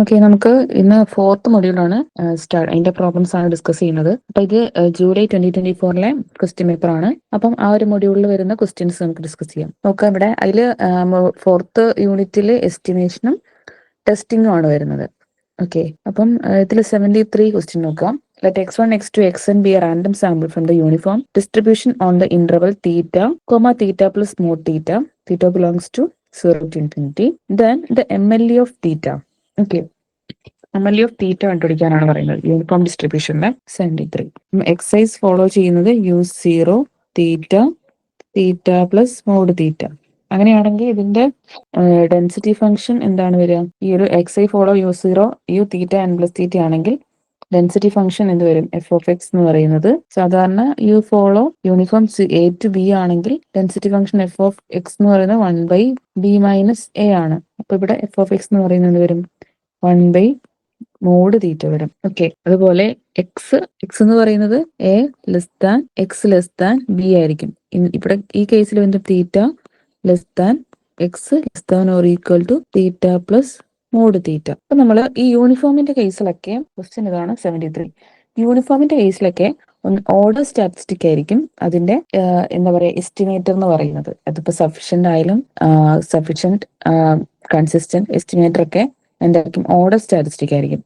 Okay, നമുക്ക് ഇന്ന് fourth മൊഡ്യൂളാണ് അതിന്റെ പ്രോബ്ലംസ് ആണ് ഡിസ്കസ് ചെയ്യുന്നത്. അപ്പൊ ഇത് ജൂലൈ 2024 ക്വസ്റ്റ്യൻ പേപ്പർ ആണ്. അപ്പം ആ ഒരു മൊഡ്യൂളിൽ വരുന്ന ക്വസ്റ്റ്യൻസ് നമുക്ക് ഡിസ്കസ് ചെയ്യാം. നോക്കാം, ഇവിടെ അതിൽ ഫോർത്ത് യൂണിറ്റിൽ എസ്റ്റിമേഷനും ടെസ്റ്റിംഗും ആണ് വരുന്നത്. ഓക്കെ, അപ്പം ഇതിൽ 73 ക്വസ്റ്റ്യൻ നോക്കാം. Let x1, x2, xn be a random sample from the uniform distribution on the interval theta, comma theta plus mod theta. Theta belongs to 0 to infinity. Then the MLE of theta. Okay, MLE of theta കണ്ടുപിടിക്കാനാണ് പറയുന്നത് uniform ഡിസ്ട്രിബ്യൂഷനിലെ 73. Exercise follow ചെയ്യുന്നത് use 0 theta theta plus mod theta. അങ്ങനെയാണെങ്കിൽ ഇതിന്റെ density function എന്താണ് വരിക? ഈ ഒരു x i follow u 0 u theta n plus theta ആണെങ്കിൽ ഡെൻസിറ്റി ഫംഗ്ഷൻ എന്ത് വരും? എഫ് ഓഫ് എക്സ് എന്ന് പറയുന്നത്. സാധാരണ u follow uniform a to b ആണെങ്കിൽ density function f of x എന്ന് പറയുന്നത് 1/b മൈനസ് എ ആണ്. അപ്പൊ ഇവിടെ എഫ് ഓഫ് എക്സ് എന്ന് പറയുന്നത് വരും 1/ മോഡ് തീറ്റ വരും. ഓക്കെ, അതുപോലെ എക്സ് എന്ന് പറയുന്നത് a less than x less than b ആയിരിക്കും. ഇവിടെ ഈ കേസിൽ വന്നിട്ട് theta less than x less than or equal to theta plus mod theta. അപ്പൊ നമ്മൾ ഈ യൂണിഫോമിന്റെ കേസിലൊക്കെ ക്വസ്റ്റ്യൻ ഇതാണ് 73. യൂണിഫോമിന്റെ കേസിലൊക്കെ ഓർഡർ സ്റ്റാറ്റിസ്റ്റിക് ആയിരിക്കും അതിന്റെ എന്താ പറയുക എസ്റ്റിമേറ്റർ എന്ന് പറയുന്നത്. അതിപ്പോ സഫിഷ്യന്റ് ആയാലും സഫിഷ്യന്റ് കൺസിസ്റ്റന്റ് എസ്റ്റിമേറ്റർ ഒക്കെ എന്തായിരിക്കും? ഓർഡർ സ്റ്റാറ്റിസ്റ്റിക് ആയിരിക്കും.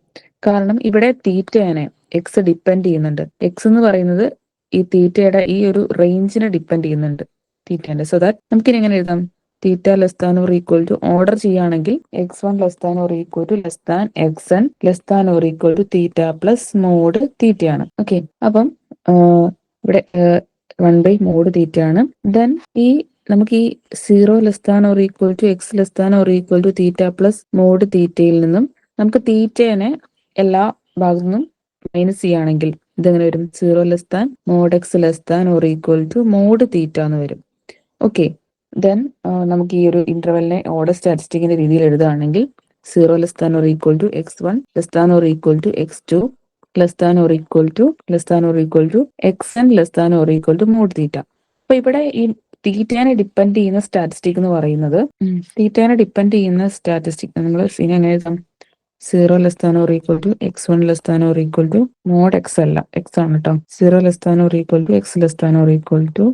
കാരണം ഇവിടെ തീറ്റയാണ് എക്സ് ഡിപ്പെൻഡ് ചെയ്യുന്നുണ്ട്. എക്സ് എന്ന് പറയുന്നത് ഈ തീറ്റയുടെ ഈ ഒരു റേഞ്ചിനെ ഡിപ്പെൻഡ് ചെയ്യുന്നുണ്ട് തീറ്റേന്റെ. സോ ദാറ്റ് നമുക്കിനി എങ്ങനെ എഴുതാം? Theta less than or equal to order ചെയ്യുകയാണെങ്കിൽ x1 less than or equal to less than xn less than or equal to theta plus mod തീറ്റയാണ്. ഓക്കെ, അപ്പം ഇവിടെ 1/ മോഡ് തീറ്റയാണ്. ദെൻ ഈ നമുക്ക് ഈ 0 less than or equal to x less than or equal to theta plus mod തീറ്റയിൽ നിന്നും നമുക്ക് തീറ്റേനെ എല്ലാ ഭാഗത്തു നിന്നും മൈനസ് ചെയ്യുകയാണെങ്കിൽ ഇതെങ്ങനെ വരും? 0 less than mod x less than or equal to mod theta എന്ന് വരും. ഓക്കെ, ദെൻ നമുക്ക് ഈ ഒരു ഇന്റർവെലിനെ ഓർഡർ സ്റ്റാറ്റിസ്റ്റിക്കിന്റെ രീതിയിൽ എഴുതുകയാണെങ്കിൽ 0 less than or equal to x1 less than or equal to x2 less than or equal to xn less than or equal to mod theta. അപ്പൊ ഇവിടെ ഈ തീറ്റേനെ ഡിപ്പെൻഡ് ചെയ്യുന്ന സ്റ്റാറ്റിസ്റ്റിക് എന്ന് പറയുന്നത് നമ്മൾ എങ്ങനെ എഴുതാം? 0 less than or equal to x1 less than or equal to mod x അല്ല, എക്സ് ആണ് കേട്ടോ. 0 less than or equal to x less than or equal to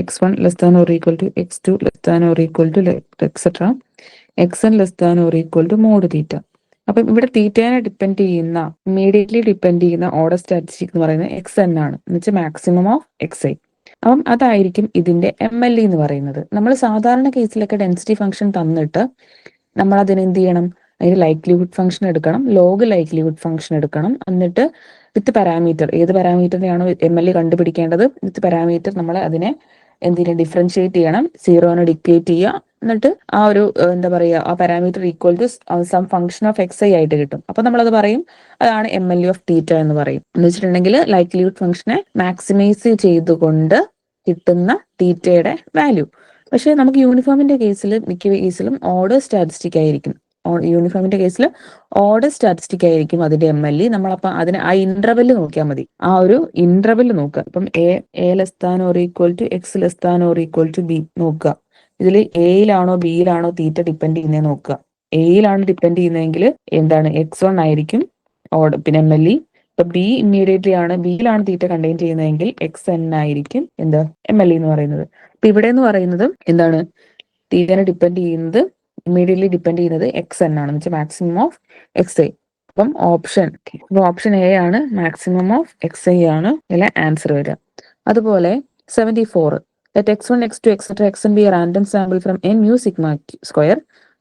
x1 less than or equal to x2 less than or equal to et cetera xn less than or equal to mod theta. അപ്പം ഇവിടെ തീറ്റേനെ immediately depend ചെയ്യുന്ന order statistic എന്ന് പറയുന്നത് xn ആണ്, എന്ന് വെച്ചാൽ maximum of xi. അപ്പം അതായിരിക്കും ഇതിന്റെ MLE എന്ന് പറയുന്നത്. നമ്മൾ സാധാരണ കേസിലൊക്കെ ഡെൻസിറ്റി ഫംഗ്ഷൻ തന്നിട്ട് നമ്മൾ അതിന് എന്ത് ചെയ്യണം? അതിന് ലൈക്ലിഹുഡ് ഫംഗ്ഷൻ എടുക്കണം, ലോഗ് ലൈക്ലിഹുഡ് ഫംഗ്ഷൻ എടുക്കണം. എന്നിട്ട് വിത്ത് പാരാമീറ്റർ, ഏത് പാരാമീറ്ററിനെയാണോ MLE കണ്ടുപിടിക്കേണ്ടത്, വിത്ത് പാരാമീറ്റർ നമ്മൾ അതിനെ എന്തിനെ ഡിഫറൻഷിയേറ്റ് ചെയ്യണം, 0 ഡിക്റ്റേറ്റ് ചെയ്യുക. എന്നിട്ട് ആ ഒരു എന്താ പറയുക ആ parameter equal to some function of xi ആയിട്ട് കിട്ടും. അപ്പൊ നമ്മളത് പറയും അതാണ് MLE ഓഫ് തീറ്റ എന്ന് പറയും. എന്ന് വെച്ചിട്ടുണ്ടെങ്കിൽ ലൈക്ലിഹുഡ് ഫംഗ്ഷനെ മാക്സിമൈസ് ചെയ്തുകൊണ്ട് കിട്ടുന്ന തീറ്റയുടെ വാല്യൂ. പക്ഷെ നമുക്ക് യൂണിഫോമിന്റെ കേസിൽ മിക്ക കേസിലും ഓർഡർ സ്റ്റാറ്റിസ്റ്റിക് ആയിരിക്കും. യൂണിഫോമിന്റെ കേസിൽ ഓർഡർ സ്റ്റാറ്റിസ്റ്റിക് ആയിരിക്കും അതിന്റെ MLE. നമ്മളപ്പം അതിന് ആ ഇന്റർവെല് നോക്കിയാൽ മതി, ആ ഒരു ഇന്റർവെല് നോക്കുക. ഇപ്പം a less than or equal to x less than or equal to b നോക്കുക. ഇതിൽ എയിലാണോ ബിയിലാണോ തീറ്റ ഡിപ്പെൻഡ് ചെയ്യുന്നത് നോക്കുക. എയിലാണ് ഡിപ്പെൻഡ് ചെയ്യുന്നതെങ്കിൽ എന്താണ്? x1 ആയിരിക്കും പിന്നെ MLE. ഇപ്പൊ ബി ഇമ്മീഡിയറ്റ്ലി ആണ്, ബിയിലാണ് തീറ്റ കണ്ടെയ്ൻ ചെയ്യുന്നതെങ്കിൽ xn ആയിരിക്കും എന്താ MLE എന്ന് പറയുന്നത്. അപ്പൊ ഇവിടെ എന്ന് പറയുന്നത് എന്താണ്? തീറ്റനെ ഡിപ്പെൻഡ് ചെയ്യുന്നത് ഇമ്മീഡിയറ്റ്ലി ഡിപ്പെൻഡ് ചെയ്യുന്നത് xn ആണ്, എന്ന് വെച്ചാൽ മാക്സിമം ഓഫ് xi. അപ്പം ഓപ്ഷൻ എ ആണ് മാക്സിമം ഓഫ് xi ആണ് ഇതിലെ ആൻസർ വരിക. അതുപോലെ 74, let x1, x2, etc. xn be a random sample from n mu sigma square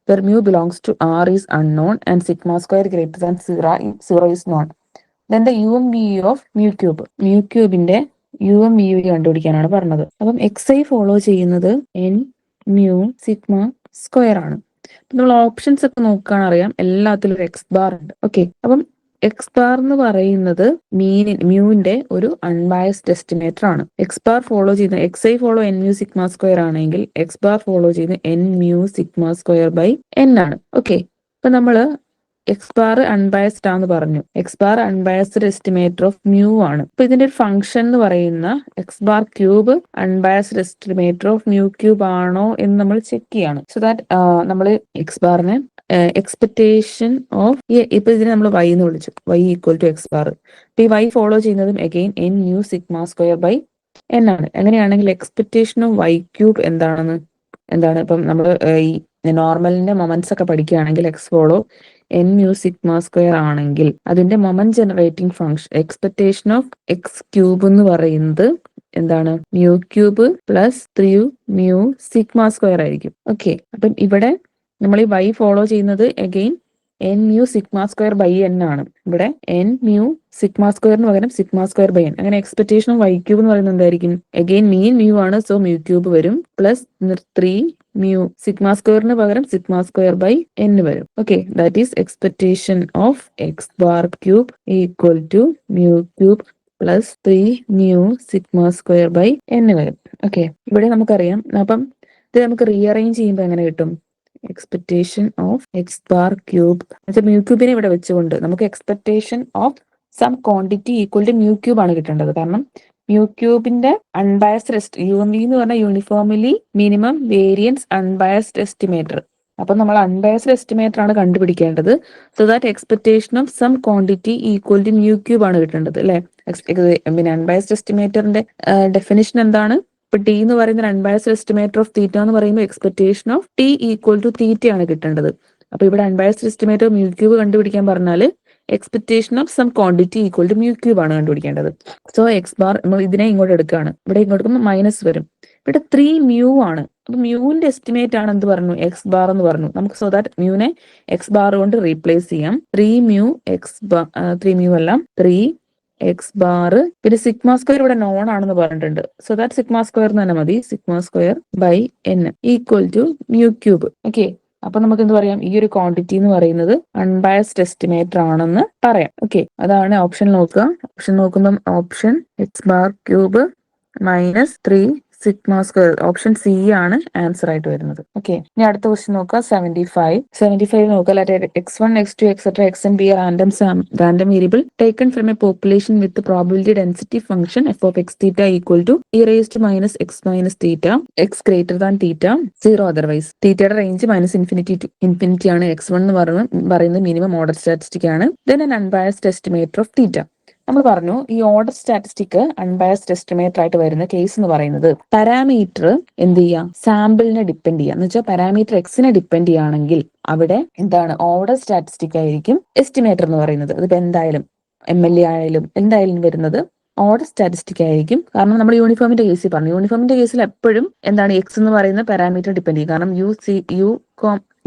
where mu belongs to R is unknown and sigma square greater than 0 is known. Then the UMVU of mu cube. mu cubeന്റെ UMVU കണ്ടുപിടിക്കാനാണ് പറഞ്ഞത്. അപ്പം xi follow ചെയ്യുന്നത് n mu sigma square ആണ്. നമ്മൾ options ഒക്കെ നോക്കുകയാണ് അറിയാം, എല്ലാത്തിലും ഒരു എക്സ് ബാർ ഉണ്ട്. ഓക്കെ, അപ്പം എക്സ് ബാർ എന്ന് പറയുന്നത് മ്യൂവിന്റെ ഒരു അൺബയസ്ഡ് എസ്റ്റിമേറ്റർ ആണ്. എക്സ് ബാർ ഫോളോ ചെയ്യുന്ന xi follow n mu sigma square ആണെങ്കിൽ എക്സ് ബാർ ഫോളോ ചെയ്യുന്ന n mu sigma square by n ആണ്. ഓക്കെ, അപ്പൊ നമ്മള് എക്സ് ബാർ അൺബയസ്ഡ് ആണെന്ന് പറഞ്ഞു. X bar unbiased estimator of mu ആണ്. അപ്പൊ ഇതിന്റെ ഒരു ഫംഗ്ഷൻ എന്ന് പറയുന്ന x bar cube unbiased estimator of mu cube ആണോ എന്ന് നമ്മൾ ചെക്ക് ചെയ്യാണ്. സോ ദാറ്റ് നമ്മൾ എക്സ് ബാറിനെ എക്സ്പെക്ടേഷൻ ഓഫ് ഇപ്പൊ ഇതിനെ നമ്മൾ y എന്ന് വിളിച്ചു, y equal to x bar. അപ്പൊ ഈ y ഫോളോ ചെയ്യുന്നതും again n mu sigma square by n ആണ്. അങ്ങനെയാണെങ്കിൽ എക്സ്പെക്ടേഷൻ ഓഫ് y ക്യൂബ് എന്താണ് ഇപ്പം നമ്മൾ ഈ നോർമലിന്റെ മൊമെന്റ്സ് ഒക്കെ പഠിക്കുകയാണെങ്കിൽ x follow n mu sigma square ആണെങ്കിൽ അതിന്റെ moment generating function expectation of x cube എന്ന് പറയുന്നത് എന്താണ് mu cube plus 3 mu sigma square ആയിരിക്കും. ഓക്കെ, അപ്പം ഇവിടെ നമ്മൾ ഈ y ഫോളോ ചെയ്യുന്നത് again n mu sigma square by n ആണ്. ഇവിടെ n മ്യൂ സിഗ്മ സ്ക്വയറിന് പകരം സിഗ്മ സ്ക്വയർ ബൈ n. അങ്ങനെ എക്സ്പെക്ടേഷൻ ഓഫ് y ക്യൂബ് എന്ന് പറയുന്നത് എന്തായിരിക്കും? അഗെയിൻ മീൻ മ്യൂ ആണ്, സോ മ്യൂ ക്യൂബ് വരും, പ്ലസ് 3 മ്യൂ സിഗ്മ സ്ക്വയറിന് പകരം സിഗ്മ സ്ക്വയർ ബൈ n വരും. Okay, that is expectation of x bar cube equal to mu cube plus 3 mu sigma square by n വരും. Okay, ഇവിടെ നമുക്കറിയാം. അപ്പം ഇത് നമുക്ക് റീഅറേഞ്ച് ചെയ്യുമ്പോൾ എങ്ങനെ കിട്ടും? Expectation of x bar cube mu ക്യൂബിനെ ഇവിടെ വെച്ചുകൊണ്ട് നമുക്ക് expectation of some quantity equal to mu cube ആണ് കിട്ടേണ്ടത്. കാരണം മ്യൂ ക്യൂബിന്റെ അൺബയസ്ഡ് UMV എന്ന് പറഞ്ഞാൽ uniformly minimum variance unbiased estimator. അപ്പൊ നമ്മൾ അൺബയസ്ഡ് എസ്റ്റിമേറ്റർ ആണ് കണ്ടുപിടിക്കേണ്ടത്. So that expectation of some quantity equal to mu cube ആണ് കിട്ടേണ്ടത് അല്ലെ. പിന്നെ അൺബയസ്ഡ് എസ്റ്റിമേറ്ററിന്റെ ഡെഫിനിഷൻ എന്താണ്? ഇപ്പൊ ടി എന്ന് പറയുന്ന അൺബയസ്ഡ് എസ്റ്റിമേറ്റർ ഓഫ് തീറ്റ എന്ന് പറയുമ്പോൾ expectation of t equal to theta ആണ് കിട്ടേണ്ടത്. അപ്പൊ ഇവിടെ അൺബയസ്ഡ് എസ്റ്റിമേറ്റർ മ്യൂ ക്യൂബ് കണ്ടുപിടിക്കാൻ പറഞ്ഞാൽ expectation of some quantity equal to mu cube ആണ് കണ്ടുപിടിക്കേണ്ടത്. സോ എക്സ് ബാർ നമ്മൾ ഇതിനെ ഇങ്ങോട്ട് എടുക്കുകയാണ്, ഇവിടെ ഇങ്ങോട്ട് മൈനസ് വരും. ഇവിടെ 3 മ്യൂ ആണ്. അപ്പൊ മ്യൂവിന്റെ എസ്റ്റിമേറ്റ് ആണ് എന്ത് പറഞ്ഞു? എക്സ് ബാർ എന്ന് പറഞ്ഞു. നമുക്ക് സോ ദാറ്റ് മ്യൂവിനെ എക്സ് ബാർ കൊണ്ട് റീപ്ലേസ് ചെയ്യാം. 3 മ്യൂ എക്സ് ബാർ 3 മ്യൂ അല്ല 3 എക്സ് ബാർ, പിന്നെ സിഗ്മ സ്ക്വയർ ഇവിടെ നോൺ ആണെന്ന് പറഞ്ഞിട്ടുണ്ട്. സോ ദാറ്റ് സിഗ്മ സ്ക്വയർ തന്നെ മതി. Sigma square by n equal to mu cube. Okay, അപ്പൊ നമുക്ക് എന്ത് പറയാം? ഈ ഒരു ക്വാണ്ടിറ്റി എന്ന് പറയുന്നത് അൺബയസ്ഡ് എസ്റ്റിമേറ്റർ ആണെന്ന് പറയാം. ഓക്കെ, അതാണ് ഓപ്ഷൻ നോക്കുക. ഓപ്ഷൻ നോക്കുമ്പം option X bar cube minus 3 sigma square, option C ആണ് ആൻസർ ആയിട്ട് വരുന്നത്. ഓക്കെ, ഇനി അടുത്ത ക്വസ്റ്റ്യൻ നോക്കുക. 75 നോക്കുക. x1 x2 etc xn be a random variable taken from a population with the probability density function f of x theta equal to e raised to minus x minus theta x greater than theta 0 otherwise. തീറ്റയുടെ range minus infinity to infinity ആണ്. x1 എന്ന് പറയുന്നത് minimum order statistic ആണ്. Then an unbiased estimator of theta. നമ്മൾ പറഞ്ഞു ഈ order statistic unbiased estimator ആയിട്ട് വരുന്ന കേസ് എന്ന് പറയുന്നത് പാരാമീറ്റർ എന്ത് ചെയ്യാം? സാമ്പിളിനെ ഡിപ്പെൻഡ് ചെയ്യാം. എന്ന് വെച്ചാൽ പാരാമീറ്റർ എക്സിനെ ഡിപ്പെൻഡ് ചെയ്യുകയാണെങ്കിൽ അവിടെ എന്താണ്? ഓർഡർ സ്റ്റാറ്റിസ്റ്റിക് ആയിരിക്കും എസ്റ്റിമേറ്റർ എന്ന് പറയുന്നത്. അതിപ്പോ എന്തായാലും MLE ആയാലും എന്തായാലും വരുന്നത് ഓർഡർ സ്റ്റാറ്റിസ്റ്റിക് ആയിരിക്കും. കാരണം നമ്മൾ യൂണിഫോമിന്റെ കേസിൽ പറഞ്ഞു, യൂണിഫോമിന്റെ കേസിൽ എപ്പോഴും എന്താണ് എക്സ് എന്ന് പറയുന്ന പാരാമീറ്റർ ഡിപ്പെൻഡ് ചെയ്യും. കാരണം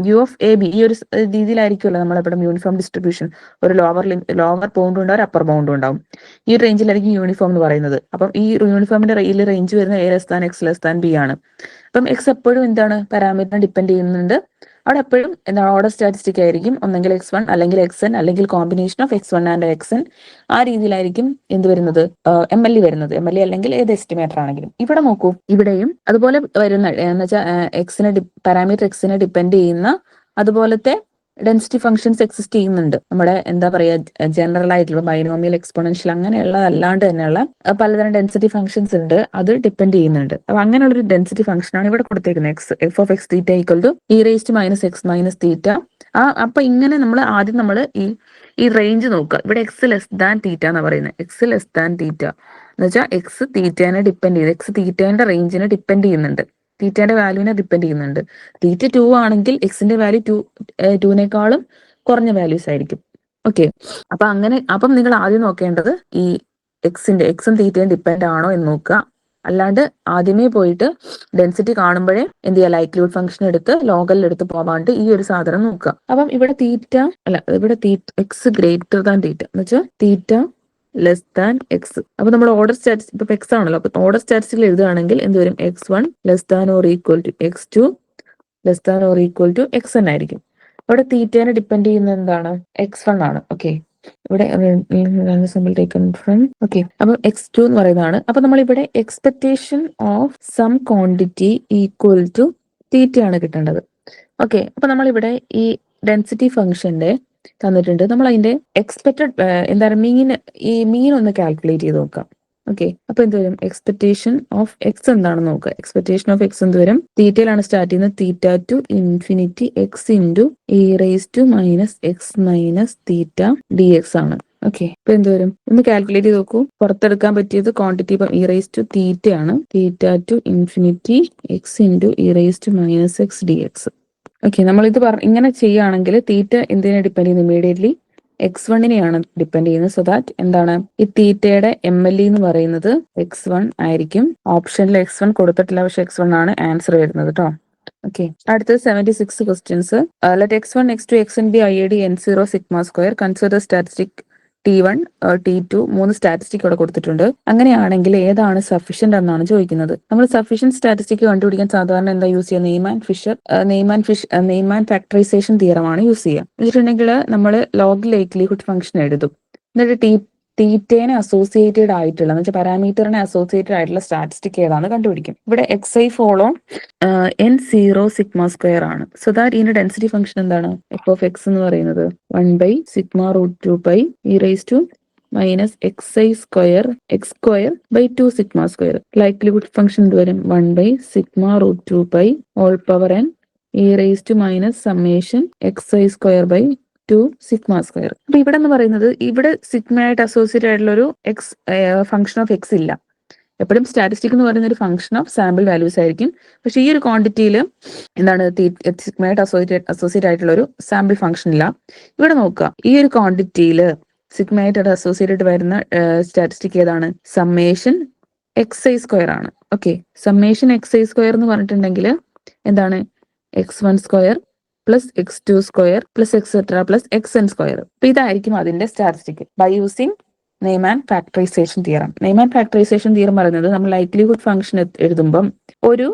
യു ഓഫ് എ ബി ഈ ഒരു രീതിയിലായിരിക്കുമല്ലോ നമ്മളെപ്പോഴും യൂണിഫോം ഡിസ്ട്രിബ്യൂഷൻ. ഒരു ലോവർ ബൗണ്ടും ഉണ്ടാവും, ഒരു അപ്പർ ബൗണ്ടും ഉണ്ടാവും. ഈ ഒരു റേഞ്ചിലായിരിക്കും യൂണിഫോം എന്ന് പറയുന്നത്. അപ്പം ഈ യൂണിഫോമിന്റെ റേഞ്ച് വരുന്ന A less than X less than B ആണ്. അപ്പം എക്സ് എപ്പോഴും എന്താണ്? പാരാമീറ്ററിനെ ഡിപ്പെൻഡ് ചെയ്യുന്നുണ്ട്. അവിടെ എപ്പോഴും എന്താണ്? ഓർഡർ സ്റ്റാറ്റിസ്റ്റിക് ആയിരിക്കും. ഒന്നെങ്കിൽ x1 അല്ലെങ്കിൽ xn അല്ലെങ്കിൽ combination of x1 and xn. ആ രീതിയിലായിരിക്കും എന്ത് വരുന്നത്? MLE വരുന്നത്. MLE അല്ലെങ്കിൽ ഏത് എസ്റ്റിമേറ്റർ ആണെങ്കിലും. ഇവിടെ നോക്കൂ, ഇവിടെയും അതുപോലെ വരുന്ന എന്ന് വെച്ചാൽ പാരാമീറ്റർ എക്സിനെ ഡിപ്പെൻഡ് ചെയ്യുന്ന അതുപോലത്തെ ഡെൻസിറ്റി ഫംഗ്ഷൻസ് എക്സിസ്റ്റ് ചെയ്യുന്നുണ്ട്. നമ്മുടെ എന്താ പറയുക, ജനറൽ ആയിട്ടുള്ള ബൈനോമിയൽ എക്സ്പോണൻഷ്യൽ അങ്ങനെയുള്ള അല്ലാണ്ട് തന്നെയുള്ള പലതരം ഡെൻസിറ്റി ഫംഗ്ഷൻസ് ഉണ്ട്. അത് ഡിപ്പെൻഡ് ചെയ്യുന്നുണ്ട്. അപ്പൊ അങ്ങനെയുള്ള ഒരു ഡെൻസിറ്റി ഫംഗ്ഷൻ ആണ് ഇവിടെ കൊടുത്തേക്കുന്നത്. F of x theta equal to e raised minus x minus theta. അപ്പൊ ഇങ്ങനെ ആദ്യം നമ്മൾ ഈ റേഞ്ച് നോക്കുക. ഇവിടെ എക്സ് ലെസ് ദാൻ തീറ്റ എന്ന് പറയുന്നത്. എക്സ് ലെസ് ദാൻ തീറ്റ എന്ന് വെച്ചാൽ എക്സ് തീറ്റേനെ ഡിപ്പെൻഡ് ചെയ്ത് എക്സ് തീറ്റേന്റെ റേഞ്ചിനെ ഡിപ്പെൻഡ് ചെയ്യുന്നുണ്ട്. തീറ്റയുടെ വാല്യൂവിനെ ഡിപ്പെൻഡ് ചെയ്യുന്നുണ്ട്. തീറ്റ 2 ആണെങ്കിൽ എക്സിന്റെ വാല്യൂ 2നേക്കാളും കുറഞ്ഞ വാല്യൂസ് ആയിരിക്കും. ഓക്കെ, അപ്പം നിങ്ങൾ ആദ്യം നോക്കേണ്ടത് ഈ എക്സും തീറ്റയും ഡിപ്പെൻഡ് ആണോ എന്ന് നോക്കുക. അല്ലാണ്ട് ആദ്യമേ പോയിട്ട് ഡെൻസിറ്റി കാണുമ്പോഴേ എന്ത് ചെയ്യുക? ലൈക്ലിഹുഡ് ഫംഗ്ഷൻ എടുത്ത് ലോഗലിലെടുത്ത് പോവാണ്ട് ഈ ഒരു സാധനം നോക്കുക. അപ്പം ഇവിടെ എക്സ് ഗ്രേറ്റർ ദാൻ തീറ്റ എന്ന് വെച്ചാൽ തീറ്റ ലെസ് ദാൻ എക്സ്. അപ്പൊ നമ്മൾ ഓർഡർ സ്റ്റാറ്റിസ്റ്റിക് ഇപ്പൊ എക്സ് ആണല്ലോ. അപ്പൊ ഓർഡർ സ്റ്റാറ്റിസ്റ്റിക്കിൽ എഴുതുകയാണെങ്കിൽ എന്ത് വരും? x1 less than or equal to x2 less than or equal to xn ആയിരിക്കും. അവിടെ തീറ്റേനെ ഡിപ്പെൻഡ് ചെയ്യുന്നത് എന്താണ്? x1 ആണ്. ഓക്കെ, ഇവിടെ ഓക്കെ, അപ്പൊ x2 എന്ന് പറയുന്നതാണ്. അപ്പൊ നമ്മൾ ഇവിടെ expectation of some quantity equal to theta ആണ് കിട്ടേണ്ടത്. ഓക്കെ, അപ്പൊ നമ്മളിവിടെ ഈ ഡെൻസിറ്റി ഫംഗ്ഷന്റെ തന്നിട്ടുണ്ട്. നമ്മൾ അതിന്റെ എക്സ്പെക്റ്റഡ് എന്താണ് മീൻ ഒന്ന് കാൽക്കുലേറ്റ് ചെയ്ത് നോക്കാം. ഓക്കെ, അപ്പൊ എന്ത് വരും? എക്സ്പെക്ടേഷൻ ഓഫ് എക്സ് എന്താണെന്ന് നോക്കുക. എക്സ്പെക്ടേഷൻ ഓഫ് എക്സ് എന്ത് വരും? തീറ്റയിലാണ് സ്റ്റാർട്ട് ചെയ്യുന്നത്. Theta to infinity x into e raise to minus x minus theta d x ആണ്. ഓക്കെ, ഇപ്പൊ എന്ത് വരും? ഒന്ന് കാൽക്കുലേറ്റ് ചെയ്ത് നോക്കൂ. പുറത്തെടുക്കാൻ പറ്റിയത് ക്വാണ്ടിറ്റി ഇപ്പം ഇ റേസ് ടു തീറ്റ ആണ്. Theta to infinity x into e raise to minus x d x. Okay, നമ്മളിത് ഇങ്ങനെ ചെയ്യുകയാണെങ്കിൽ തീറ്റ എന്തിനെ ഡിപ്പെൻഡ് ചെയ്യുന്നത്? ഇമീഡിയറ്റ്ലി x1നെയാണ് ഡിപ്പെൻഡ് ചെയ്യുന്നത്. സോ ദാറ്റ് എന്താണ്? ഈ തീറ്റയുടെ MLE എന്ന് പറയുന്നത് x1 ആയിരിക്കും. ഓപ്ഷനിൽ x1 കൊടുത്തിട്ടില്ല, പക്ഷെ x1 ആണ് ആൻസർ വരുന്നത് കേട്ടോ. ഓക്കെ, അടുത്തത് 76 questions. Let x1 x2 xn B IID n0 sigma square. Consider statistic T1 T2 3 statistic ഇവിടെ കൊടുത്തിട്ടുണ്ട്. അങ്ങനെയാണെങ്കിൽ ഏതാണ് സഫീഷ്യന്റ് എന്നാണ് ചോദിക്കുന്നത്. നമ്മൾ സഫീഷ്യന്റ് സ്റ്റാറ്റിസ്റ്റിക് കണ്ടുപിടിക്കാൻ സാധാരണ എന്താ യൂസ് ചെയ്യുക? നെയ്മാൻ ഫാക്ടറൈസേഷൻ തിയറമാണ് യൂസ് ചെയ്യുക. എന്നിട്ടുണ്ടെങ്കിൽ നമ്മൾ ലോഗ് ലൈക്ലിഹുഡ് ഫംഗ്ഷൻ എഴുതും. എന്നിട്ട് തീറ്റേനെ അസോസിയേറ്റഡ് ആയിട്ടുള്ള എന്ന് വെച്ചാൽ പാരാമീറ്ററിനെ അസോസിയേറ്റഡ് ആയിട്ടുള്ള സ്റ്റാറ്റിസ്റ്റിക് ഏതാണെന്ന് കണ്ടുപിടിക്കും. ഇവിടെ xi follow n0 sigma square ആണ്. സോ ദാറ്റ് ഇതിന്റെ ഡെൻസിറ്റി ഫംഗ്ഷൻ എന്താണ്? എഫ് ഓഫ് എക്സ് എന്ന് പറയുന്നത് 1/σ√2π e raise to minus xi square x square by 2 sigma square. Likelihood function എന്ത് വരും? 1/σ√2π all power n e raise to minus summation xi square by 2 sigma square. അപ്പൊ ഇവിടെ എന്ന് പറയുന്നത് ഇവിടെ സിഗ്മയായിട്ട് അസോസിയേറ്റ് ആയിട്ടുള്ള ഒരു എക്സ് ഫംഗ്ഷൻ ഓഫ് എക്സ് ഇല്ല. എപ്പോഴും സ്റ്റാറ്റിസ്റ്റിക് എന്ന് പറയുന്ന ഒരു ഫംഗ്ഷൻ ഓഫ് സാമ്പിൾ വാല്യൂസ് ആയിരിക്കും. പക്ഷെ ഈ ഒരു ക്വാണ്ടിറ്റിയിൽ എന്താണ്? സിഗ്മയായിട്ട് അസോസിയേറ്റ് ആയിട്ടുള്ള ഒരു സാമ്പിൾ ഫംഗ്ഷൻ ഇല്ല. ഇവിടെ നോക്കുക, ഈ ഒരു ക്വാണ്ടിറ്റിയിൽ സിഗ്മയായിട്ട് അസോസിയേറ്റഡ് വരുന്ന സ്റ്റാറ്റിസ്റ്റിക് ഏതാണ്? സമ്മേഷൻ xi സ്ക്വയർ ആണ്. ഓക്കെ, സമ്മേഷൻ xi സ്ക്വയർ എന്ന് പറഞ്ഞിട്ടുണ്ടെങ്കിൽ എന്താണ്? x1 square plus x2 square plus etcetera plus xn square. അപ്പൊ ഇതായിരിക്കും അതിന്റെ statistic by using Neyman factorisation theorem. Neyman factorisation theorem പറയുന്നത് നമ്മൾ ലൈക്ലിഹുഡ് ഫംഗ്ഷൻ എഴുതുമ്പം ഒരു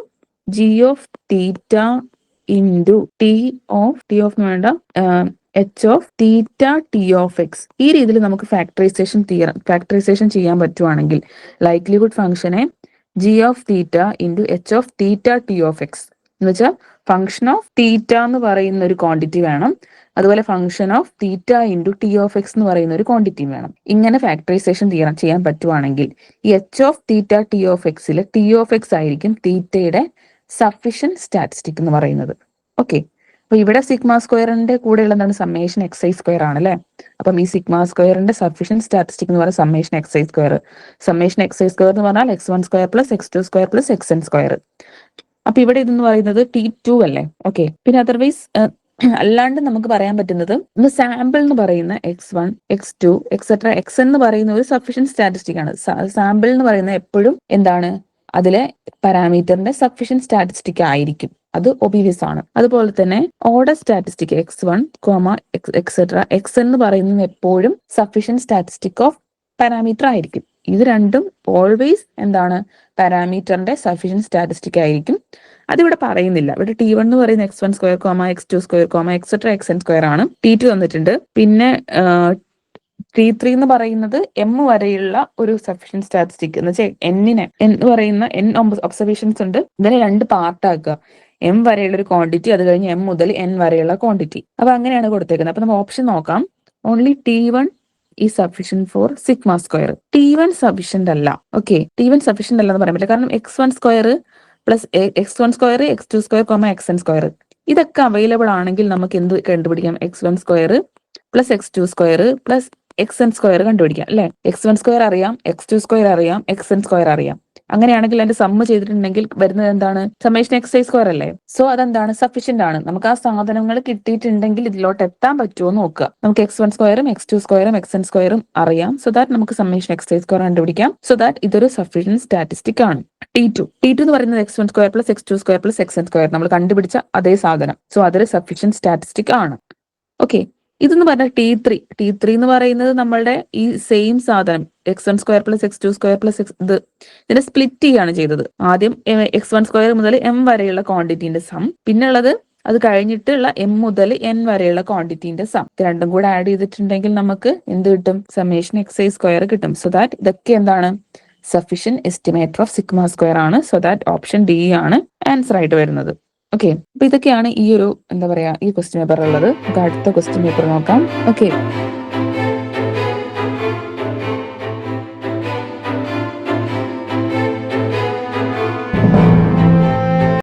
g of theta into t of വേണ്ട h of theta t of x, ഈ രീതിയിൽ നമുക്ക് ഫാക്ടറൈസേഷൻ ചെയ്യാൻ പറ്റുവാണെങ്കിൽ ലൈക്ലിഹുഡ് ഫംഗ്ഷനെ g of theta into h of theta t of x എന്ന് വെച്ചാൽ ഫംഗ്ഷൻ ഓഫ് തീറ്റ എന്ന് പറയുന്ന ഒരു ക്വാണ്ടിറ്റി വേണം, അതുപോലെ function of theta into t of x എന്ന് പറയുന്ന ഒരു ക്വാണ്ടിറ്റി വേണം. ഇങ്ങനെ ഫാക്ടറൈസേഷൻ ചെയ്യാൻ പറ്റുവാണെങ്കിൽ ഈ H of theta t of എക്സിൽ ടി ഓഫ് എക്സ് ആയിരിക്കും തീറ്റയുടെ സഫിഷ്യന്റ് സ്റ്റാറ്റിസ്റ്റിക് എന്ന് പറയുന്നത്. ഓക്കെ, അപ്പൊ ഇവിടെ സിഗ്മ സ്ക്വയറിന്റെ കൂടെയുള്ള എന്താണ്? സമ്മേഷൻ xi സ്ക്വയർ ആണ് അല്ലെ. അപ്പം ഈ സിഗ്മ സ്ക്വയറിന്റെ സഫിഷ്യന്റ് സ്റ്റാറ്റിസ്റ്റിക് എന്ന് പറയുന്നത് summation xi square. Summation xi square എന്ന് പറഞ്ഞാൽ x1 square plus x2 square plus xn square. അപ്പൊ ഇവിടെ ഇതെന്ന് പറയുന്നത് T2 അല്ലേ. ഓക്കെ, പിന്നെ അതർവൈസ് അല്ലാണ്ട് നമുക്ക് പറയാൻ പറ്റുന്നത് സാമ്പിൾ എന്ന് പറയുന്ന x1 x2 എക്സെട്ര xn എന്ന് പറയുന്ന ഒരു സഫിഷ്യന്റ് സ്റ്റാറ്റിസ്റ്റിക് ആണ്. സാമ്പിൾ എന്ന് പറയുന്നത് എപ്പോഴും എന്താണ്? അതിലെ പാരാമീറ്ററിന്റെ സഫിഷ്യന്റ് സ്റ്റാറ്റിസ്റ്റിക് ആയിരിക്കും. അത് ഒബീവിയസ് ആണ്. അതുപോലെ തന്നെ order statistic x1 etcetera xn എന്ന് പറയുന്നത് എപ്പോഴും സഫിഷ്യന്റ് സ്റ്റാറ്റിസ്റ്റിക് ഓഫ് പാരാമീറ്റർ ആയിരിക്കും. ഇത് രണ്ടും ഓൾവേസ് എന്താണ്? പാരാമീറ്ററിന്റെ സഫിഷ്യന്റ് സ്റ്റാറ്റിസ്റ്റിക് ആയിരിക്കും. അതിവിടെ പറയുന്നില്ല. ഇവിടെ T1 എന്ന് പറയുന്ന x1 square x2 square etcetera xn square ആണ്. T2 തന്നിട്ടുണ്ട്. പിന്നെ T3 എന്ന് പറയുന്നത് m വരെയുള്ള ഒരു സഫിഷ്യന്റ് സ്റ്റാറ്റിസ്റ്റിക് എന്ന് വെച്ചാൽ എന്ന് പറയുന്ന n ഒബ്സർവേഷൻസ് ഉണ്ട്. ഇതിനെ 2 പാർട്ടാക്കുക. m വരെയുള്ള ഒരു ക്വാണ്ടിറ്റി, അത് കഴിഞ്ഞ് m മുതൽ n വരെയുള്ള ക്വാണ്ടിറ്റി. അപ്പൊ അങ്ങനെയാണ് കൊടുത്തേക്കുന്നത്. അപ്പൊ നമുക്ക് ഓപ്ഷൻ നോക്കാം. Only T1 is sufficient for sigma square. T1 sufficient അല്ല. ഓക്കെ, T1 sufficient അല്ല എന്ന് പറയാൻ പറ്റില്ല. കാരണം x1 square plus x1 square x2 square xn square ഇതൊക്കെ അവൈലബിൾ ആണെങ്കിൽ നമുക്ക് എന്ത് കണ്ടുപിടിക്കാം? x1 square plus x2 square plus xn square കണ്ടുപിടിക്കാം അല്ലെ. x1 സ്ക്വയർ അറിയാം, x2 സ്ക്വയർ അറിയാം, xn സ്ക്വയർ അറിയാം. അങ്ങനെയാണെങ്കിൽ അതിന്റെ സമ്മ് ചെയ്തിട്ടുണ്ടെങ്കിൽ വരുന്നത് എന്താണ്? സമ്മേഷൻ xi സ്ക്വയർ അല്ലേ. സോ അതെന്താണ്? സഫിഷ്യന്റ് ആണ്. നമുക്ക് ആ സാധനങ്ങൾ കിട്ടിയിട്ടുണ്ടെങ്കിൽ ഇതിലോട്ട് എത്താൻ പറ്റുമോ നോക്കുക. നമുക്ക് x1 സ്ക്വയറും x2 സ്ക്വയറും xn സ്ക്വയറും അറിയാം. സോ ദാറ്റ് നമുക്ക് സമ്മേഷൻ xi സ്ക്വയർ കണ്ടുപിടിക്കാം. സോ ദാറ്റ് ഇതൊരു സഫിഷ്യന്റ് സ്റ്റാറ്റിസ്റ്റിക് ആണ്. T2 എന്ന് പറയുന്നത് x1 square plus x2 square plus xn square നമ്മൾ കണ്ടുപിടിച്ച അതേ സാധനം. സോ അതൊരു സഫിഷ്യന്റ് സ്റ്റാറ്റിസ്റ്റിക് ആണ്. ഓക്കെ, ഇതെന്ന് പറഞ്ഞാൽ T3 എന്ന് പറയുന്നത് നമ്മളുടെ ഈ സെയിം സാധനം x1 square plus x2 square plus ഇതിനെ സ്പ്ലിറ്റ് ചെയ്യാണ് ചെയ്തത്. ആദ്യം x1 സ്ക്വയർ മുതൽ m വരെയുള്ള ക്വാണ്ടിറ്റിന്റെ സം, പിന്നെ ഉള്ളത് അത് കഴിഞ്ഞിട്ടുള്ള m മുതൽ n വരെയുള്ള ക്വാണ്ടിറ്റിന്റെ സം. ഇത് രണ്ടും കൂടെ ആഡ് ചെയ്തിട്ടുണ്ടെങ്കിൽ നമുക്ക് എന്ത് കിട്ടും? സമ്മേഷൻ xi സ്ക്വയർ കിട്ടും. സോ ദാറ്റ് ഇതൊക്കെ എന്താണ്? Sufficient estimator of sigma square ആണ്. സോ ദാറ്റ് ഓപ്ഷൻ ഡി ആണ് ആൻസർ ആയിട്ട് വരുന്നത്. ഓക്കെ, അപ്പൊ ഇതൊക്കെയാണ് ഈ ഒരു എന്താ പറയാ ഈ ക്വസ്റ്റ്യൻ പേപ്പർ ഉള്ളത്. നമുക്ക് അടുത്ത ക്വസ്റ്റ്യൻ പേപ്പർ നോക്കാം. ഓക്കെ,